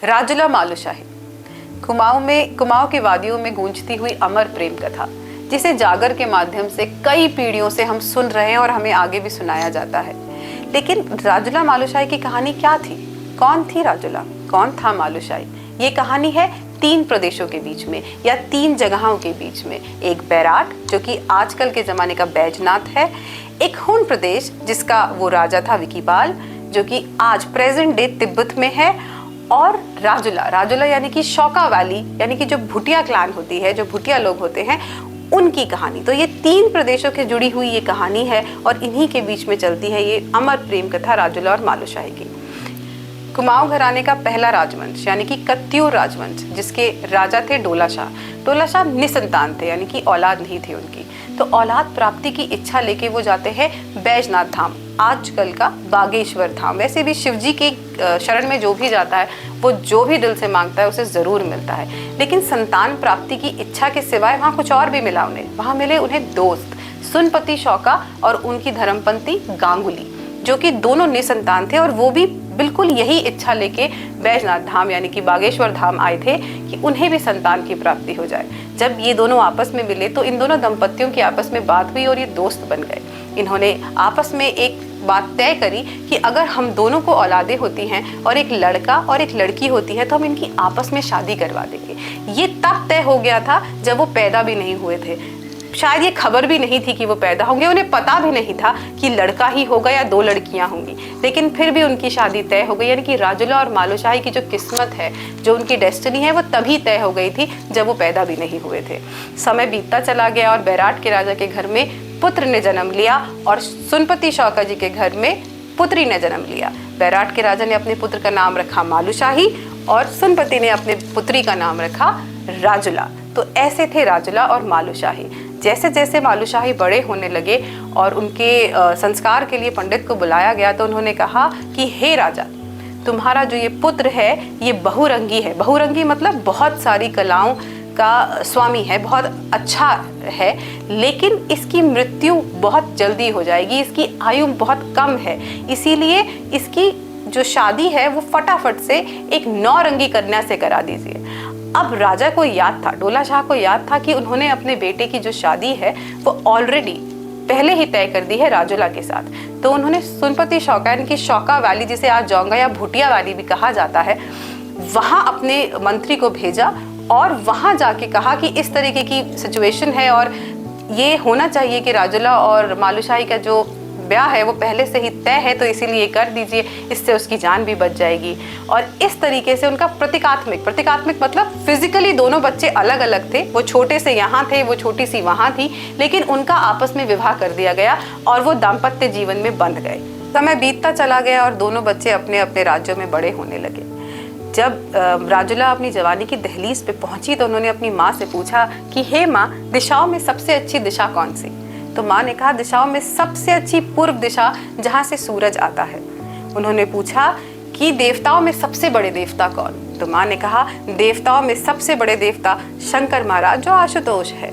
राजुला मालूशाही। कुमाऊं की वादियों में गूंजती हुई अमर प्रेम कथा, जिसे जागर के माध्यम से कई पीढ़ियों से हम सुन रहे हैं और हमें आगे भी सुनाया जाता है। लेकिन राजुला मालूशाही की कहानी क्या थी? कौन थी राजुला? कौन था मालूशाही? ये कहानी है 3 प्रदेशों के बीच में या 3 जगहों के बीच में। एक बैराट, जो कि आजकल के जमाने का बैजनाथ है। एक हुन प्रदेश, जिसका वो राजा था विकीपाल, जो कि आज प्रेजेंट डे तिब्बत में है। और राजुला यानी कि शौका वैली, यानी कि जो भुटिया क्लान होती है, जो भुटिया लोग होते हैं, उनकी कहानी। तो ये 3 प्रदेशों के जुड़ी हुई ये कहानी है और इन्हीं के बीच में चलती है ये अमर प्रेम कथा राजुला और मालूशाही की। कुमाऊं घराने का पहला राजवंश यानी कि कत्यूर राजवंश, जिसके राजा थे डोला शाह निसंतान थे, यानी कि औलाद नहीं थी उनकी। तो औलाद प्राप्ति की इच्छा लेके वो जाते हैं बैजनाथ धाम, आजकल का बागेश्वर धाम। वैसे भी शिव जी के शरण में जो भी जाता है, वो जो भी दिल से मांगता है उसे ज़रूर मिलता है। लेकिन संतान प्राप्ति की इच्छा के सिवाय वहाँ कुछ और भी मिला उन्हें। वहाँ मिले उन्हें दोस्त सुनपति शौका और उनकी धर्मपंथी गांगुली, जो कि दोनों निसंतान थे और वो भी बिल्कुल यही इच्छा लेके बैजनाथ धाम यानी कि बागेश्वर धाम आए थे कि उन्हें भी संतान की प्राप्ति हो जाए। जब ये दोनों आपस में मिले तो इन दोनों दंपतियों की आपस में बात हुई और ये दोस्त बन गए। इन्होंने आपस में एक बात तय करी कि अगर हम दोनों को औलादे होती हैं और एक लड़का और एक लड़की होती है तो हम इनकी आपस में शादी करवा देंगे। ये तब तय हो गया था जब वो पैदा भी नहीं हुए थे। शायद ये खबर भी नहीं थी कि वो पैदा होंगे, उन्हें पता भी नहीं था कि लड़का ही होगा या 2 लड़कियां होंगी। लेकिन फिर भी उनकी शादी तय हो गई, यानी कि राजुला और मालूशाही की जो किस्मत है, जो उनकी डेस्टिनी है, वो तभी तय हो गई थी जब वो पैदा भी नहीं हुए थे। समय बीतता चला गया और बैराट के राजा के घर में पुत्र ने जन्म लिया और सुनपति शौका जी के घर में पुत्री ने जन्म लिया। बैराट के राजा ने अपने पुत्र का नाम रखा मालूशाही और सुनपति ने अपने पुत्री का नाम रखा राजुला। तो ऐसे थे राजुला और मालूशाही। जैसे जैसे मालूशाही बड़े होने लगे और उनके संस्कार के लिए पंडित को बुलाया गया तो उन्होंने कहा कि हे राजा, तुम्हारा जो ये पुत्र है ये बहुरंगी है। बहुरंगी मतलब बहुत सारी कलाओं का स्वामी है, बहुत अच्छा है, लेकिन इसकी मृत्यु बहुत जल्दी हो जाएगी, इसकी आयु बहुत कम है। इसीलिए इसकी जो शादी है वो फटाफट से एक 9 रंगी कन्या से करा दीजिए। अब राजा को याद था, डोला शाह को याद था कि उन्होंने अपने बेटे की जो शादी है वो ऑलरेडी पहले ही तय कर दी है राजुला के साथ। तो उन्होंने सुनपति शौका यानी कि शौका वैली, जिसे आज जोंगा या भुटिया वैली भी कहा जाता है, वहाँ अपने मंत्री को भेजा और वहाँ जाके कहा कि इस तरीके की सिचुएशन है और ये होना चाहिए कि राजुला और मालूशाही का जो ब्याह है वो पहले से ही तय है, तो इसीलिए कर दीजिए, इससे उसकी जान भी बच जाएगी। और इस तरीके से उनका प्रतीकात्मक मतलब फिजिकली दोनों बच्चे अलग अलग थे, वो छोटे से यहाँ थे, वो छोटी सी वहाँ थी, लेकिन उनका आपस में विवाह कर दिया गया और वो दाम्पत्य जीवन में बंध गए। समय बीतता चला गया और दोनों बच्चे अपने अपने राज्यों में बड़े होने लगे। जब राजुला अपनी जवानी की दहलीज पे पहुंची तो उन्होंने अपनी माँ से पूछा कि हे माँ, दिशाओं में सबसे अच्छी दिशा कौन सी? तो माँ ने कहा दिशाओं में सबसे अच्छी पूर्व दिशा, जहाँ से सूरज आता है। उन्होंने पूछा कि देवताओं में सबसे बड़े देवता कौन? तो माँ ने कहा देवताओं में सबसे बड़े देवता शंकर महाराज, जो आशुतोष है।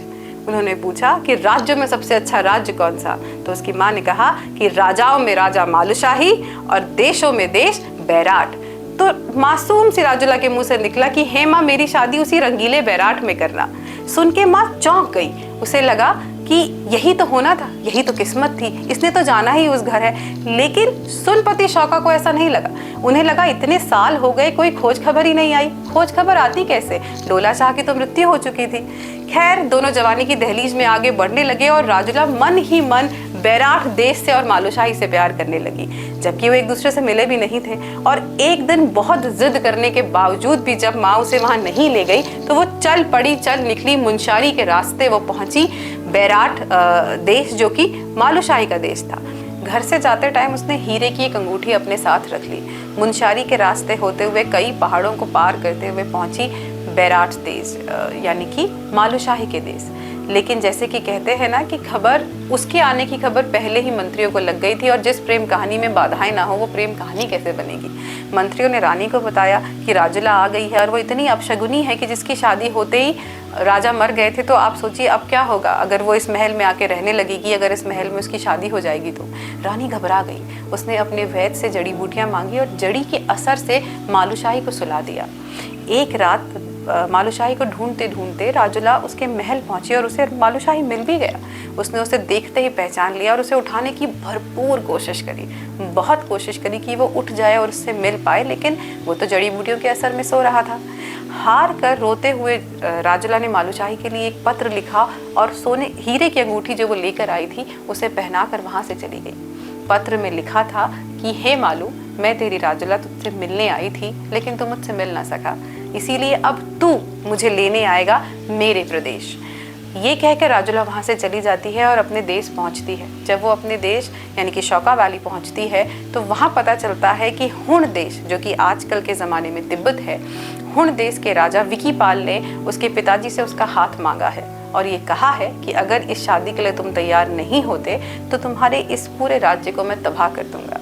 उन्होंने पूछा कि राज्य में सबसे अच्छा राज्य कौन सा? तो उसकी माँ ने कहा कि राजाओं में राजा मालूशाही और देशों में देश बैराट। तो मासूम सी राजुला के मुंह से निकला कि हे माँ, मेरी शादी उसी रंगीले बैराट में करना। सुन के माँ चौंक गई। उसे लगा कि यही तो होना था, यही तो किस्मत थी, इसने तो जाना ही उस घर है। लेकिन सुनपति शौका को ऐसा नहीं लगा। उन्हें लगा इतने साल हो गए, कोई खोज खबर ही नहीं आई। खोज खबर आती कैसे? डोला शाह की तो मृत्यु हो चुकी थी। खैर, दोनों जवानी की दहलीज में आगे बढ़ने लगे और राजुला मन ही मन बैराट देश से और मालूशाही से प्यार करने लगी, जबकि वो एक दूसरे से मिले भी नहीं थे। और एक दिन बहुत जिद करने के बावजूद भी जब माँ उसे वहाँ नहीं ले गई तो वो चल निकली मुंशारी के रास्ते। वो पहुंची बैराट देश, जो कि मालूशाही का देश था। घर से जाते टाइम उसने हीरे की एक अंगूठी अपने साथ रख ली। मुंशारी के रास्ते होते हुए कई पहाड़ों को पार करते हुए पहुंची बैराट देश यानी कि मालूशाही के देश। लेकिन जैसे कि कहते हैं ना कि खबर, उसके आने की खबर पहले ही मंत्रियों को लग गई थी, और जिस प्रेम कहानी में बाधाएं ना हो वो प्रेम कहानी कैसे बनेगी। मंत्रियों ने रानी को बताया कि राजुला आ गई है और वो इतनी अपशगुनी है कि जिसकी शादी होते ही राजा मर गए थे। तो आप सोचिए अब क्या होगा अगर वो इस महल में आके रहने लगेगी, अगर इस महल में उसकी शादी हो जाएगी तो। रानी घबरा गई, उसने अपने वैद्य से जड़ी बूटियां मांगी और जड़ी के असर से मालूशाही को सुला दिया। एक रात मालूशाही को ढूंढते ढूंढते राजुला उसके महल पहुंची और उसे मालूशाही मिल भी गया। उसने उसे देखते ही पहचान लिया और उसे उठाने की भरपूर कोशिश करी, बहुत कोशिश करी कि वो उठ जाए और उससे मिल पाए, लेकिन वो तो जड़ी बूटियों के असर में सो रहा था। हार कर रोते हुए राजुला ने मालूशाही के लिए एक पत्र लिखा और सोने हीरे की अंगूठी जो वो लेकर आई थी उसे पहनाकर वहां से चली गई। पत्र में लिखा था कि हे मालू, मैं तेरी राजुला तुझसे मिलने आई थी, लेकिन तू मुझसे मिल ना सका, इसीलिए अब तू मुझे लेने आएगा मेरे प्रदेश। ये कहकर राजुला वहाँ से चली जाती है और अपने देश पहुँचती है। जब वो अपने देश यानी कि शौका वैली पहुँचती है तो वहाँ पता चलता है कि हुण देश, जो कि आजकल के ज़माने में तिब्बत है, हुण देश के राजा विकीपाल ने उसके पिताजी से उसका हाथ मांगा है और ये कहा है कि अगर इस शादी के लिए तुम तैयार नहीं होते तो तुम्हारे इस पूरे राज्य को मैं तबाह कर दूंगा।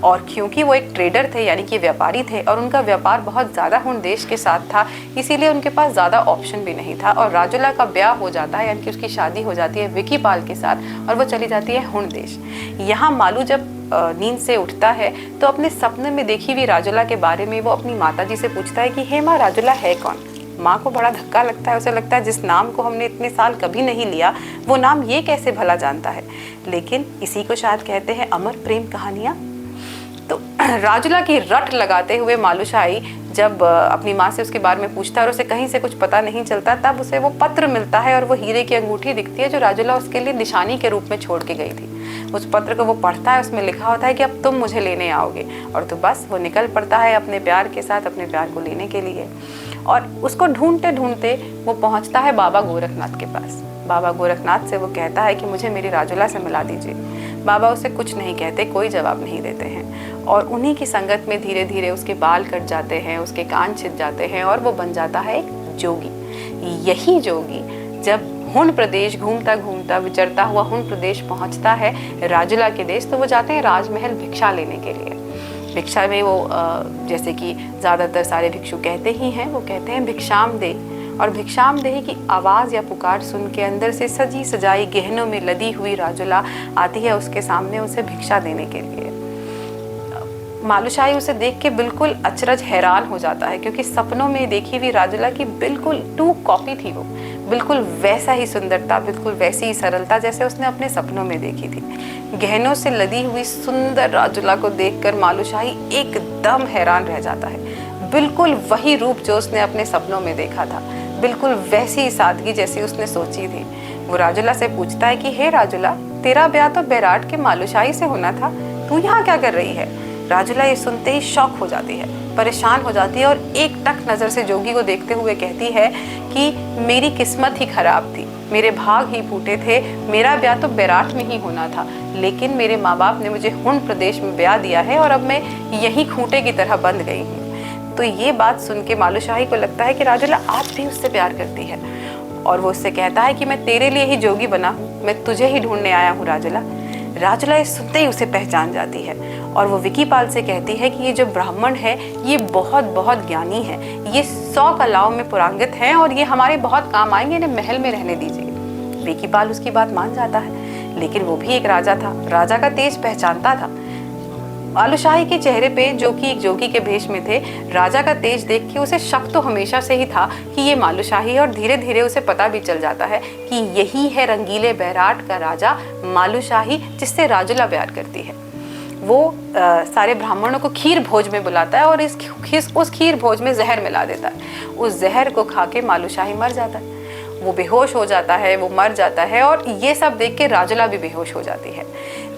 और क्योंकि वो एक ट्रेडर थे यानी कि व्यापारी थे और उनका व्यापार बहुत ज़्यादा हुण देश के साथ था, इसीलिए उनके पास ज़्यादा ऑप्शन भी नहीं था। और राजुला का ब्याह हो जाता है यानी कि उसकी शादी हो जाती है विकीपाल के साथ और वो चली जाती है हुण देश। यहाँ मालू जब नींद से उठता है तो अपने सपने में देखी हुई राजुला के बारे में वो अपनी माता जी से पूछता है कि हे माँ, राजुला है कौन। माँ को बड़ा धक्का लगता है, उसे लगता है जिस नाम को हमने इतने साल कभी नहीं लिया वो नाम ये कैसे भला जानता है। लेकिन इसी को शायद कहते हैं अमर प्रेम कहानियाँ। तो राजुला की रट लगाते हुए मालूशाही जब अपनी माँ से उसके बारे में पूछता है और उसे कहीं से कुछ पता नहीं चलता, तब उसे वो पत्र मिलता है और वो हीरे की अंगूठी दिखती है जो राजुला उसके लिए निशानी के रूप में छोड़ के गई थी। उस पत्र को वो पढ़ता है, उसमें लिखा होता है कि अब तुम मुझे लेने आओगे, और तो बस वो निकल पड़ता है अपने प्यार के साथ अपने प्यार को लेने के लिए। और उसको ढूंढते ढूंढते वो पहुंचता है बाबा गोरखनाथ के पास। बाबा गोरखनाथ से वो कहता है कि मुझे मेरी राजुला से मिला दीजिए। बाबा उसे कुछ नहीं कहते, कोई जवाब नहीं देते हैं, और उन्हीं की संगत में धीरे धीरे उसके बाल कट जाते हैं, उसके कान छिद जाते हैं और वो बन जाता है एक जोगी। यही जोगी जब हुण प्रदेश घूमता घूमता विचरता हुआ हुण प्रदेश पहुंचता है राजुला के देश, तो वो जाते हैं राजमहल भिक्षा लेने के लिए। भिक्षा में वो जैसे कि ज़्यादातर सारे भिक्षु कहते ही हैं, वो कहते हैं भिक्षाम दे, और भिक्षाम देही की आवाज़ या पुकार सुन के अंदर से सजी सजाई गहनों में लदी हुई राजुला आती है उसके सामने उसे भिक्षा देने के लिए। मालूशाही उसे देख के बिल्कुल अचरज हैरान हो जाता है, क्योंकि सपनों में देखी हुई राजुला की बिल्कुल टू कॉपी थी वो, बिल्कुल वैसा ही सुंदरता, बिल्कुल वैसी ही सरलता जैसे उसने अपने सपनों में देखी थी। गहनों से लदी हुई सुंदर राजुला को देखकर मालूशाही एकदम हैरान रह जाता है। बिल्कुल वही रूप जो उसने अपने सपनों में देखा था, बिल्कुल वैसी ही सादगी जैसी उसने सोची थी। वो राजुला से पूछता है कि हे राजुला, तेरा ब्याह तो बैराट के मालूशाही से होना था, तू यहाँ क्या कर रही है। राजुला ये सुनते ही शॉक हो जाती है, परेशान हो जाती है और एक टक नज़र से जोगी को देखते हुए कहती है कि मेरी किस्मत ही खराब थी, मेरे भाग ही फूटे थे, मेरा ब्याह तो बैराट में ही होना था, लेकिन मेरे माँ बाप ने मुझे हुण प्रदेश में ब्याह दिया है और अब मैं यही खूंटे की तरह बंध गई हूँ। तो ये बात सुन के मालूशाही को लगता है कि राजुला आज भी उससे प्यार करती है, और वो उससे कहता है कि मैं तेरे लिए ही जोगी बना हूँ, मैं तुझे ही ढूंढने आया हूँ राजुला। राजुला ये सुनते ही उसे पहचान जाती है और वो विकीपाल से कहती है कि ये जो ब्राह्मण है ये बहुत बहुत ज्ञानी है, ये 100 कलाओं में पुरांगित हैं और ये हमारे बहुत काम आएंगे, इन्हें महल में रहने दीजिए। विकीपाल उसकी बात मान जाता है, लेकिन वो भी एक राजा था, राजा का तेज पहचानता था। मालूशाही के चेहरे पे, जो कि एक जोगी के भेष में थे, राजा का तेज देख के उसे शक तो हमेशा से ही था कि ये मालूशाही है, और धीरे धीरे उसे पता भी चल जाता है कि यही है रंगीले बैराट का राजा मालूशाही जिससे राजुला प्यार करती है। वो सारे ब्राह्मणों को खीर भोज में बुलाता है और उस खीर भोज में जहर मिला देता है। उस जहर को खा के मालूशाही मर जाता है, वो बेहोश हो जाता है, वो मर जाता है, और ये सब देख के राजुला भी बेहोश हो जाती है।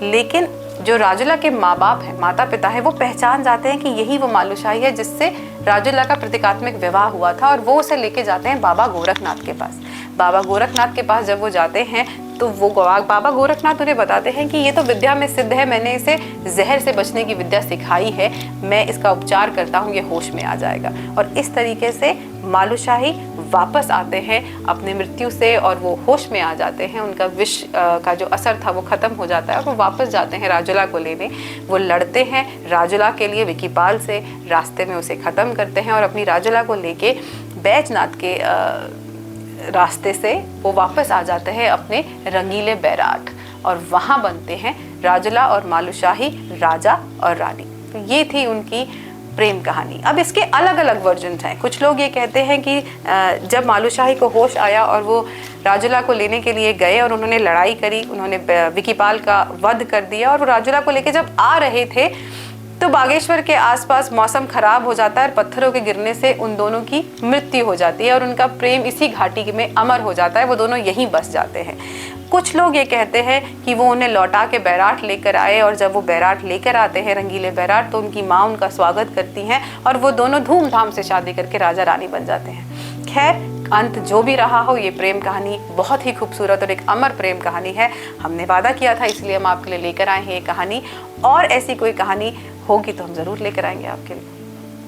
लेकिन जो राजुला के माँ बाप हैं, माता पिता हैं, वो पहचान जाते हैं कि यही वो मालूशाही है जिससे राजुला का प्रतीकात्मक विवाह हुआ था, और वो उसे लेके जाते हैं बाबा गोरखनाथ के पास। बाबा गोरखनाथ के पास जब वो जाते हैं तो वो बाबा गोरखनाथ उन्हें बताते हैं कि ये तो विद्या में सिद्ध है, मैंने इसे जहर से बचने की विद्या सिखाई है, मैं इसका उपचार करता हूँ, ये होश में आ जाएगा। और इस तरीके से मालूशाही वापस आते हैं अपनी मृत्यु से और वो होश में आ जाते हैं, उनका विष का जो असर था वो खत्म हो जाता है और वो वापस जाते हैं राजुला को लेने। वो लड़ते हैं राजुला के लिए विकीपाल से, रास्ते में उसे ख़त्म करते हैं और अपनी राजुला को लेके बैजनाथ के रास्ते से वो वापस आ जाते हैं अपने रंगीले बैराट, और वहाँ बनते हैं राजुला और मालूशाही, राजा और रानी। तो ये थी उनकी प्रेम कहानी। अब इसके अलग अलग वर्जन हैं। कुछ लोग ये कहते हैं कि जब मालूशाही को होश आया और वो राजुला को लेने के लिए गए और उन्होंने लड़ाई करी, उन्होंने विकीपाल का वध कर दिया और वो राजुला को लेके जब आ रहे थे तो बागेश्वर के आसपास मौसम खराब हो जाता है और पत्थरों के गिरने से उन दोनों की मृत्यु हो जाती है और उनका प्रेम इसी घाटी में अमर हो जाता है, वो दोनों यहीं बस जाते हैं। कुछ लोग ये कहते हैं कि वो उन्हें लौटा के बैराट लेकर आए और जब वो बैराट लेकर आते हैं रंगीले बैराट, तो उनकी माँ उनका स्वागत करती हैं और वो दोनों धूमधाम से शादी करके राजा रानी बन जाते हैं। खैर, अंत जो भी रहा हो, ये प्रेम कहानी बहुत ही खूबसूरत और एक अमर प्रेम कहानी है। हमने वादा किया था, इसलिए हम आपके लिए लेकर आए हैं ये कहानी, और ऐसी कोई कहानी होगी तो हम ज़रूर लेकर आएंगे आपके लिए।